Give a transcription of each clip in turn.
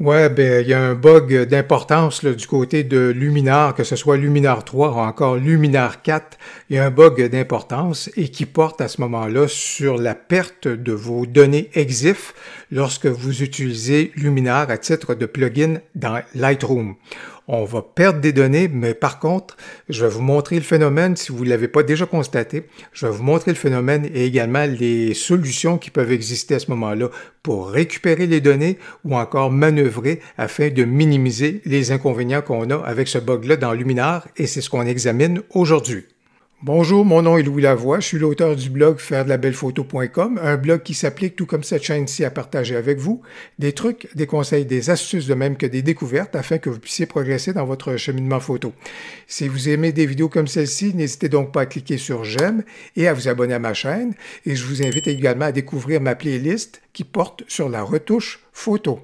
Ouais, ben, il y a un bug d'importance là, du côté de Luminar, que ce soit Luminar 3 ou encore Luminar 4. Il y a un bug d'importance et qui porte à ce moment-là sur la perte de vos données EXIF lorsque vous utilisez Luminar à titre de plugin dans Lightroom. On va perdre des données, mais par contre, je vais vous montrer le phénomène si vous ne l'avez pas déjà constaté. Je vais vous montrer le phénomène et également les solutions qui peuvent exister à ce moment-là pour récupérer les données ou encore manœuvrer afin de minimiser les inconvénients qu'on a avec ce bug-là dans Luminar et c'est ce qu'on examine aujourd'hui. Bonjour, mon nom est Louis Lavoie, je suis l'auteur du blog fairedelaBellePhoto.com, un blog qui s'applique tout comme cette chaîne-ci à partager avec vous des trucs, des conseils, des astuces de même que des découvertes afin que vous puissiez progresser dans votre cheminement photo. Si vous aimez des vidéos comme celle-ci, n'hésitez donc pas à cliquer sur j'aime et à vous abonner à ma chaîne et je vous invite également à découvrir ma playlist qui porte sur la retouche photo.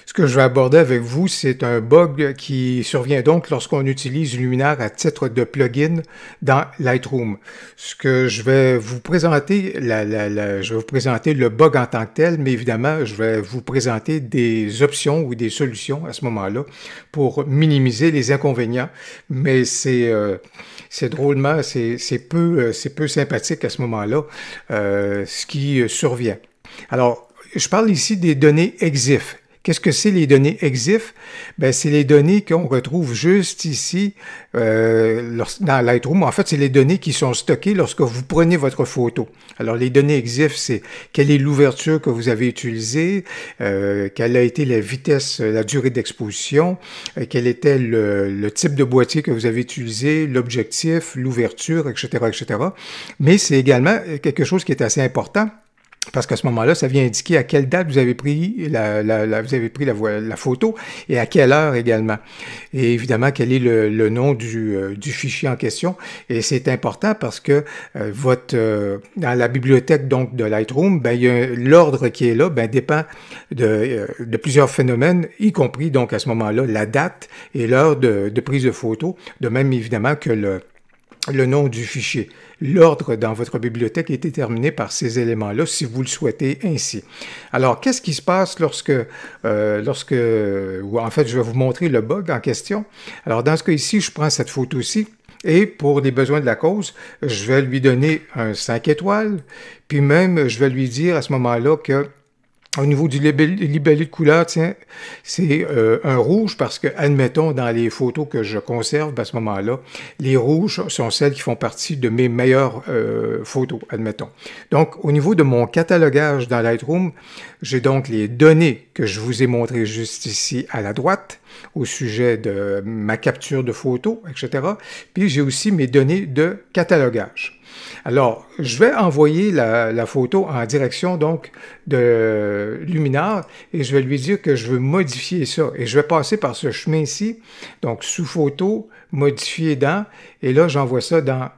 Ce que je vais aborder avec vous, c'est un bug qui survient donc lorsqu'on utilise Luminar à titre de plugin dans Lightroom. Ce que je vais vous présenter, je vais vous présenter le bug en tant que tel, mais évidemment, je vais vous présenter des options ou des solutions à ce moment-là pour minimiser les inconvénients. Mais c'est drôlement, c'est peu sympathique à ce moment-là, ce qui survient. Alors, je parle ici des données EXIF. Qu'est-ce que c'est les données EXIF? Ben, c'est les données qu'on retrouve juste ici dans Lightroom. En fait, c'est les données qui sont stockées lorsque vous prenez votre photo. Alors, les données EXIF, c'est quelle est l'ouverture que vous avez utilisée, quelle a été la vitesse, la durée d'exposition, quel était le type de boîtier que vous avez utilisé, l'objectif, l'ouverture, etc., etc. Mais c'est également quelque chose qui est assez important. Parce qu'à ce moment-là, ça vient indiquer à quelle date vous avez pris la photo et à quelle heure également. Et évidemment, quel est le nom du fichier en question. Et c'est important parce que dans la bibliothèque donc de Lightroom, ben, l'ordre qui est là dépend de plusieurs phénomènes, y compris donc à ce moment-là la date et l'heure de prise de photo, de même évidemment que le nom du fichier. L'ordre dans votre bibliothèque est déterminé par ces éléments-là, si vous le souhaitez ainsi. Alors, qu'est-ce qui se passe ou en fait, je vais vous montrer le bug en question. Alors, dans ce cas ici, je prends cette photo-ci, et pour les besoins de la cause, je vais lui donner un 5 étoiles, puis même, je vais lui dire à ce moment-là que au niveau du libellé de couleur, tiens, c'est un rouge parce que, admettons, dans les photos que je conserve à ce moment-là, les rouges sont celles qui font partie de mes meilleures photos, admettons. Donc, au niveau de mon catalogage dans Lightroom, j'ai donc les données que je vous ai montrées juste ici à la droite au sujet de ma capture de photos, etc. Puis, j'ai aussi mes données de catalogage. Alors, je vais envoyer la photo en direction donc de Luminar et je vais lui dire que je veux modifier ça. Et je vais passer par ce chemin ici, donc sous photo, modifier dans, et là j'envoie ça dans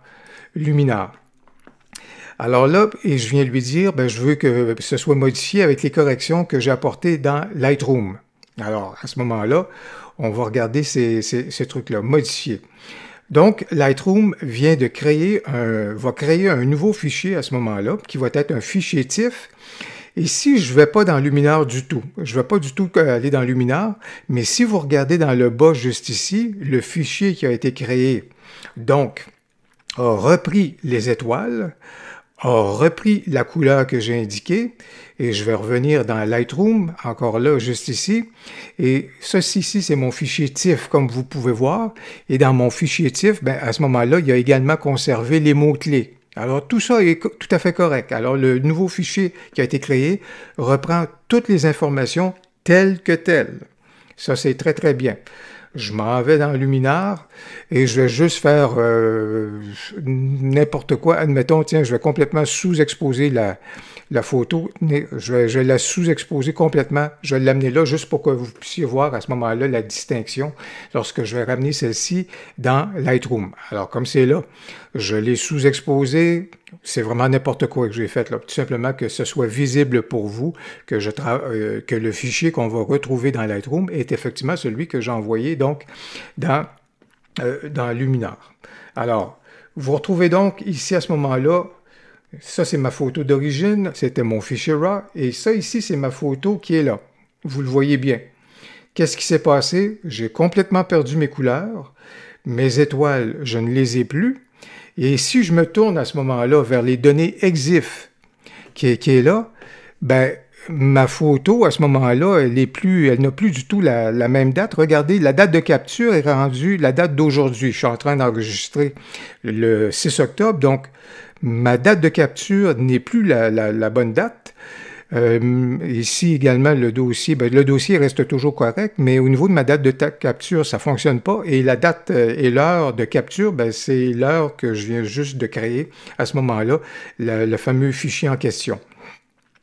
Luminar. Alors là, et je viens lui dire, ben, je veux que ce soit modifié avec les corrections que j'ai apportées dans Lightroom. Alors, à ce moment-là, on va regarder ces trucs-là, modifier. Donc, Lightroom va créer un nouveau fichier à ce moment-là, qui va être un fichier TIFF. Et si je ne vais pas dans Luminar du tout, je ne vais pas du tout aller dans Luminar, mais si vous regardez dans le bas juste ici, le fichier qui a été créé, donc, a repris les étoiles, a repris la couleur que j'ai indiquée, et je vais revenir dans Lightroom, encore là, juste ici, et ceci ici, c'est mon fichier TIFF, comme vous pouvez voir, et dans mon fichier TIFF, ben, à ce moment-là, il y a également conservé les mots-clés. Alors, tout ça est tout à fait correct. Alors, le nouveau fichier qui a été créé reprend toutes les informations telles que telles. Ça, c'est très, très bien. Je m'en vais dans Luminar et je vais juste faire n'importe quoi. Admettons, tiens, je vais complètement sous-exposer la photo. Je vais la sous-exposer complètement. Je vais l'amener là juste pour que vous puissiez voir à ce moment-là la distinction lorsque je vais ramener celle-ci dans Lightroom. Alors, comme c'est là, je l'ai sous-exposé. C'est vraiment n'importe quoi que j'ai fait là. Tout simplement que ce soit visible pour vous, que le fichier qu'on va retrouver dans Lightroom est effectivement celui que j'ai envoyé donc dans Luminar. Alors, vous retrouvez donc ici à ce moment-là, ça c'est ma photo d'origine, c'était mon fichier RAW, et ça ici c'est ma photo qui est là. Vous le voyez bien. Qu'est-ce qui s'est passé? J'ai complètement perdu mes couleurs. Mes étoiles, je ne les ai plus. Et si je me tourne à ce moment-là vers les données EXIF qui est là, ben, ma photo, à ce moment-là, elle n'a plus du tout la même date. Regardez, la date de capture est rendue la date d'aujourd'hui. Je suis en train d'enregistrer le 6 octobre, donc ma date de capture n'est plus la bonne date. Ici également, le dossier reste toujours correct, mais au niveau de ma date de capture, ça ne fonctionne pas. Et la date et l'heure de capture, ben, c'est l'heure que je viens juste de créer à ce moment-là, le fameux fichier en question.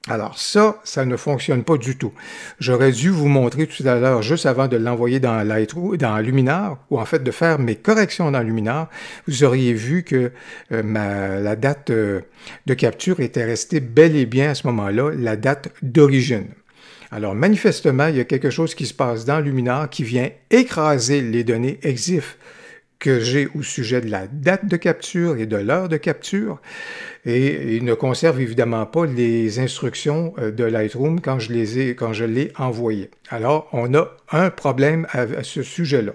Alors ça ne fonctionne pas du tout. J'aurais dû vous montrer tout à l'heure, juste avant de l'envoyer dans Lightroom, dans Luminar, ou en fait de faire mes corrections dans Luminar, vous auriez vu que la date de capture était restée bel et bien à ce moment-là, la date d'origine. Alors manifestement, il y a quelque chose qui se passe dans Luminar qui vient écraser les données EXIF que j'ai au sujet de la date de capture et de l'heure de capture, et il ne conserve évidemment pas les instructions de Lightroom quand je l'ai envoyé. Alors, on a un problème à ce sujet-là.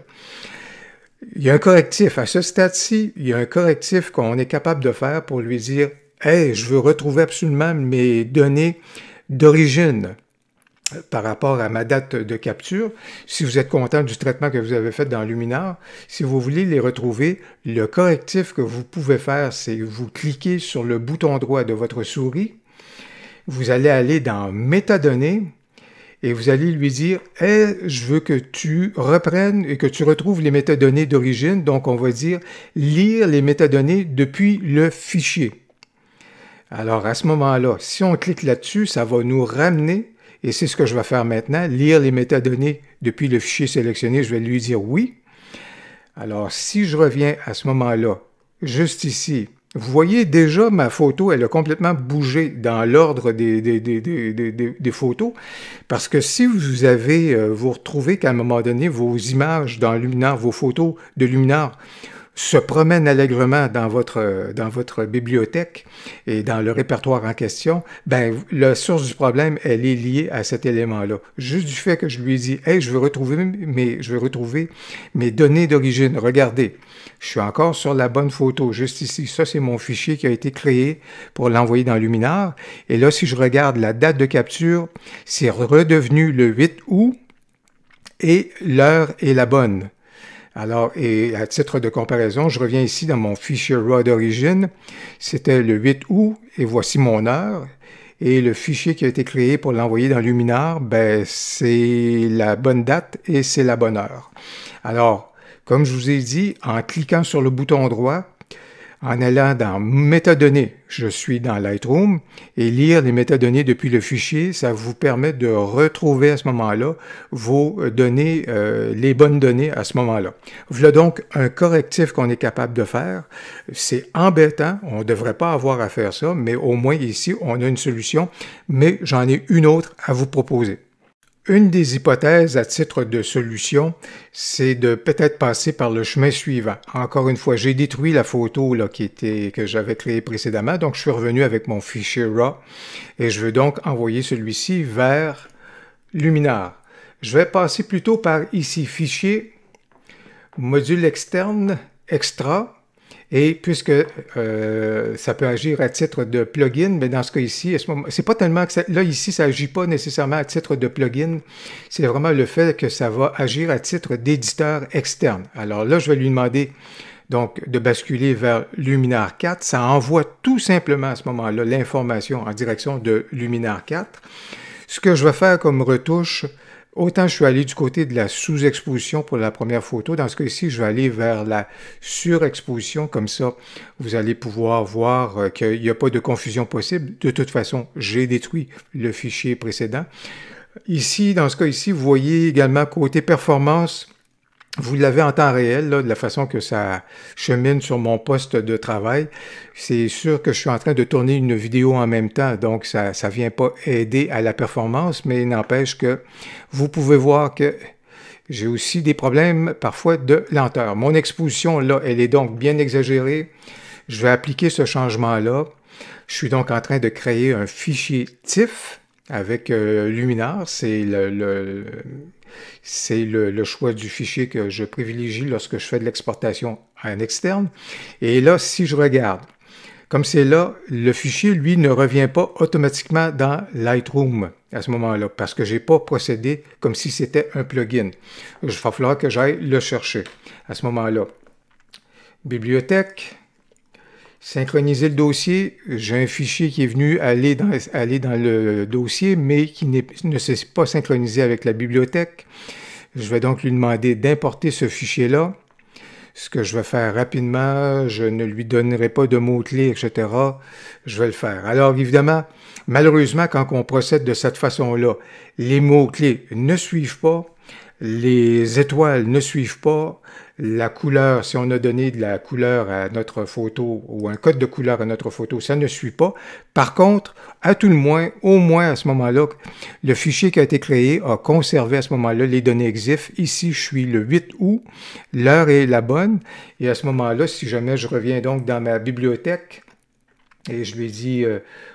Il y a un correctif. À ce stade-ci, il y a un correctif qu'on est capable de faire pour lui dire « Hey, je veux retrouver absolument mes données d'origine » par rapport à ma date de capture. Si vous êtes content du traitement que vous avez fait dans Luminar, si vous voulez les retrouver, le correctif que vous pouvez faire, c'est vous cliquez sur le bouton droit de votre souris, vous allez aller dans Métadonnées et vous allez lui dire « Hey, je veux que tu reprennes et que tu retrouves les métadonnées d'origine. » Donc, on va dire « Lire les métadonnées depuis le fichier. » Alors, à ce moment-là, si on clique là-dessus, ça va nous ramener. Et c'est ce que je vais faire maintenant, lire les métadonnées depuis le fichier sélectionné. Je vais lui dire oui. Alors, si je reviens à ce moment-là, juste ici, vous voyez déjà ma photo, elle a complètement bougé dans l'ordre des photos. Parce que si vous retrouvez qu'à un moment donné, vos images dans Luminar, vos photos de Luminar, se promènent allègrement dans votre bibliothèque et dans le répertoire en question, ben la source du problème, elle est liée à cet élément-là. Juste du fait que je lui ai dit « Hey, je veux retrouver mes données d'origine. Regardez, je suis encore sur la bonne photo, juste ici. Ça, c'est mon fichier qui a été créé pour l'envoyer dans Luminar. Et là, si je regarde la date de capture, c'est redevenu le 8 août et l'heure est la bonne. » Alors, et à titre de comparaison, je reviens ici dans mon fichier RAW d'origine. C'était le 8 août et voici mon heure. Et le fichier qui a été créé pour l'envoyer dans Luminar, ben, c'est la bonne date et c'est la bonne heure. Alors, comme je vous ai dit, en cliquant sur le bouton droit, en allant dans Métadonnées, je suis dans Lightroom, et lire les métadonnées depuis le fichier, ça vous permet de retrouver à ce moment-là vos données, les bonnes données à ce moment-là. Voilà donc un correctif qu'on est capable de faire. C'est embêtant, on ne devrait pas avoir à faire ça, mais au moins ici, on a une solution, mais j'en ai une autre à vous proposer. Une des hypothèses à titre de solution, c'est de peut-être passer par le chemin suivant. Encore une fois, j'ai détruit la photo là, que j'avais créée précédemment, donc je suis revenu avec mon fichier RAW et je veux donc envoyer celui-ci vers Luminar. Je vais passer plutôt par ici, Fichier, Module externe, Extra. Et puisque ça peut agir à titre de plugin, mais dans ce cas ici, c'est pas tellement que là ici, ça agit pas nécessairement à titre de plugin, c'est vraiment le fait que ça va agir à titre d'éditeur externe. Alors là, je vais lui demander donc de basculer vers Luminar 4. Ça envoie tout simplement à ce moment-là l'information en direction de Luminar 4. Ce que je vais faire comme retouche, autant je suis allé du côté de la sous-exposition pour la première photo. Dans ce cas-ci, je vais aller vers la surexposition. Comme ça, vous allez pouvoir voir qu'il n'y a pas de confusion possible. De toute façon, j'ai détruit le fichier précédent. Ici, dans ce cas-ci, vous voyez également côté performance, vous l'avez en temps réel, là, de la façon que ça chemine sur mon poste de travail. C'est sûr que je suis en train de tourner une vidéo en même temps, donc ça ne vient pas aider à la performance, mais il n'empêche que vous pouvez voir que j'ai aussi des problèmes parfois de lenteur. Mon exposition, là, elle est donc bien exagérée. Je vais appliquer ce changement-là. Je suis donc en train de créer un fichier TIFF avec Luminar, c'est C'est le choix du fichier que je privilégie lorsque je fais de l'exportation en externe. Et là, si je regarde, comme c'est là, le fichier, lui, ne revient pas automatiquement dans Lightroom à ce moment-là, parce que je n'ai pas procédé comme si c'était un plugin. Il va falloir que j'aille le chercher à ce moment-là. Bibliothèque, synchroniser le dossier. J'ai un fichier qui est venu aller dans le dossier, mais qui ne s'est pas synchronisé avec la bibliothèque. Je vais donc lui demander d'importer ce fichier-là. Ce que je vais faire rapidement, je ne lui donnerai pas de mots-clés, etc. Je vais le faire. Alors, évidemment, malheureusement, quand on procède de cette façon-là, les mots-clés ne suivent pas, les étoiles ne suivent pas, la couleur, si on a donné de la couleur à notre photo ou un code de couleur à notre photo, ça ne suit pas. Par contre, à tout le moins, au moins à ce moment-là, le fichier qui a été créé a conservé à ce moment-là les données EXIF. Ici, je suis le 8 août, l'heure est la bonne. Et à ce moment-là, si jamais je reviens donc dans ma bibliothèque, et je lui dis,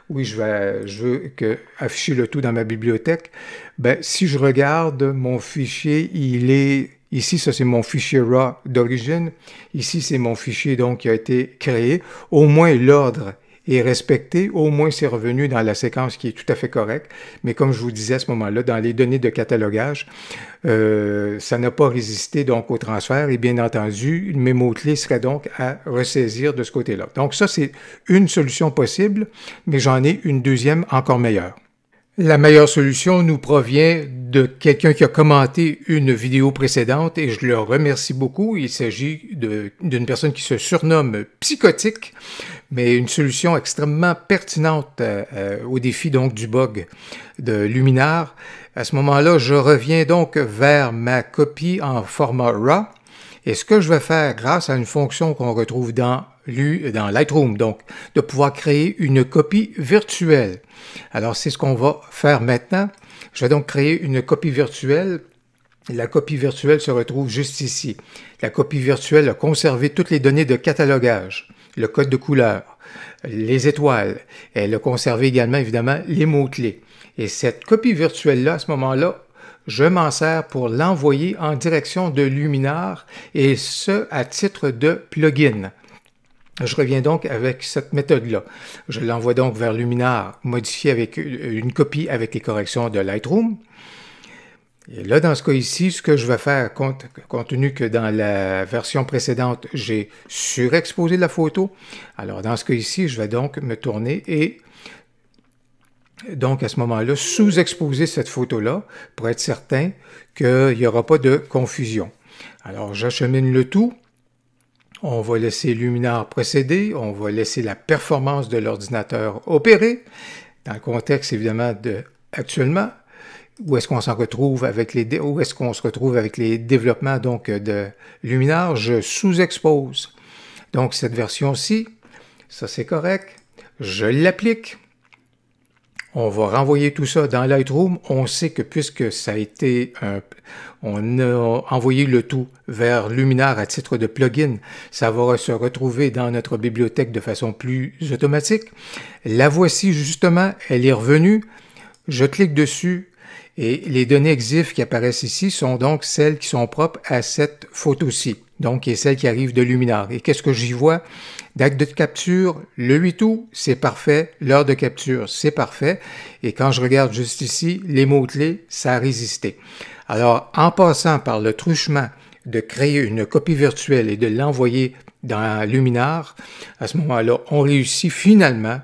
oui, je veux afficher le tout dans ma bibliothèque, ben, si je regarde mon fichier, il est... Ici, ça c'est mon fichier RAW d'origine. Ici, c'est mon fichier donc qui a été créé. Au moins, l'ordre est respecté. Au moins, c'est revenu dans la séquence qui est tout à fait correcte. Mais comme je vous disais à ce moment-là, dans les données de catalogage, ça n'a pas résisté donc au transfert. Et bien entendu, mes mots-clés seraient donc à ressaisir de ce côté-là. Donc ça, c'est une solution possible, mais j'en ai une deuxième encore meilleure. La meilleure solution nous provient de quelqu'un qui a commenté une vidéo précédente et je le remercie beaucoup. Il s'agit d'une personne qui se surnomme Psychotique, mais une solution extrêmement pertinente au défi donc du bug de Luminar. À ce moment-là, je reviens donc vers ma copie en format RAW. Et ce que je vais faire grâce à une fonction qu'on retrouve dans Lightroom, donc de pouvoir créer une copie virtuelle. Alors, c'est ce qu'on va faire maintenant. Je vais donc créer une copie virtuelle. La copie virtuelle se retrouve juste ici. La copie virtuelle a conservé toutes les données de catalogage, le code de couleur, les étoiles. Elle a conservé également, évidemment, les mots-clés. Et cette copie virtuelle-là, à ce moment-là, je m'en sers pour l'envoyer en direction de Luminar et ce, à titre de plugin. Je reviens donc avec cette méthode-là. Je l'envoie donc vers Luminar, modifié avec une copie avec les corrections de Lightroom. Et là, dans ce cas ici, ce que je vais faire, compte tenu que dans la version précédente, j'ai surexposé la photo, alors dans ce cas ici, je vais donc me tourner et donc, à ce moment-là, sous-exposer cette photo-là pour être certain qu'il n'y aura pas de confusion. Alors, j'achemine le tout. On va laisser Luminar procéder. On va laisser la performance de l'ordinateur opérer. Dans le contexte, évidemment, actuellement, où est-ce qu'on s'en retrouve avec où est-ce qu'on se retrouve avec les développements donc, de Luminar? Je sous-expose. Donc, cette version-ci, ça c'est correct. Je l'applique. On va renvoyer tout ça dans Lightroom. On sait que puisque ça a été on a envoyé le tout vers Luminar à titre de plugin, ça va se retrouver dans notre bibliothèque de façon plus automatique. La voici justement, elle est revenue. Je clique dessus et les données EXIF qui apparaissent ici sont donc celles qui sont propres à cette photo-ci, donc qui est celle qui arrive de Luminar. Et qu'est-ce que j'y vois? Date de capture, le 8 août, c'est parfait. L'heure de capture, c'est parfait. Et quand je regarde juste ici, les mots-clés, ça a résisté. Alors, en passant par le truchement de créer une copie virtuelle et de l'envoyer dans Luminar, à ce moment-là, on réussit finalement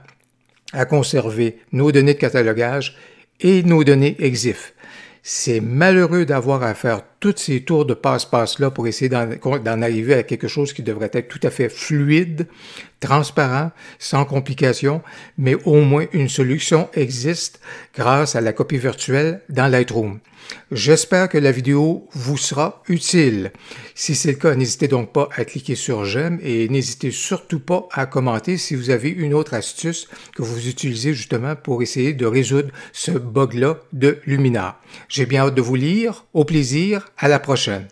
à conserver nos données de catalogage et nos données EXIF. C'est malheureux d'avoir à faire tous ces tours de passe-passe-là pour essayer d'en arriver à quelque chose qui devrait être tout à fait fluide, transparent, sans complications, mais au moins une solution existe grâce à la copie virtuelle dans Lightroom. J'espère que la vidéo vous sera utile. Si c'est le cas, n'hésitez donc pas à cliquer sur j'aime et n'hésitez surtout pas à commenter si vous avez une autre astuce que vous utilisez justement pour essayer de résoudre ce bug-là de Luminar. J'ai bien hâte de vous lire. Au plaisir, à la prochaine.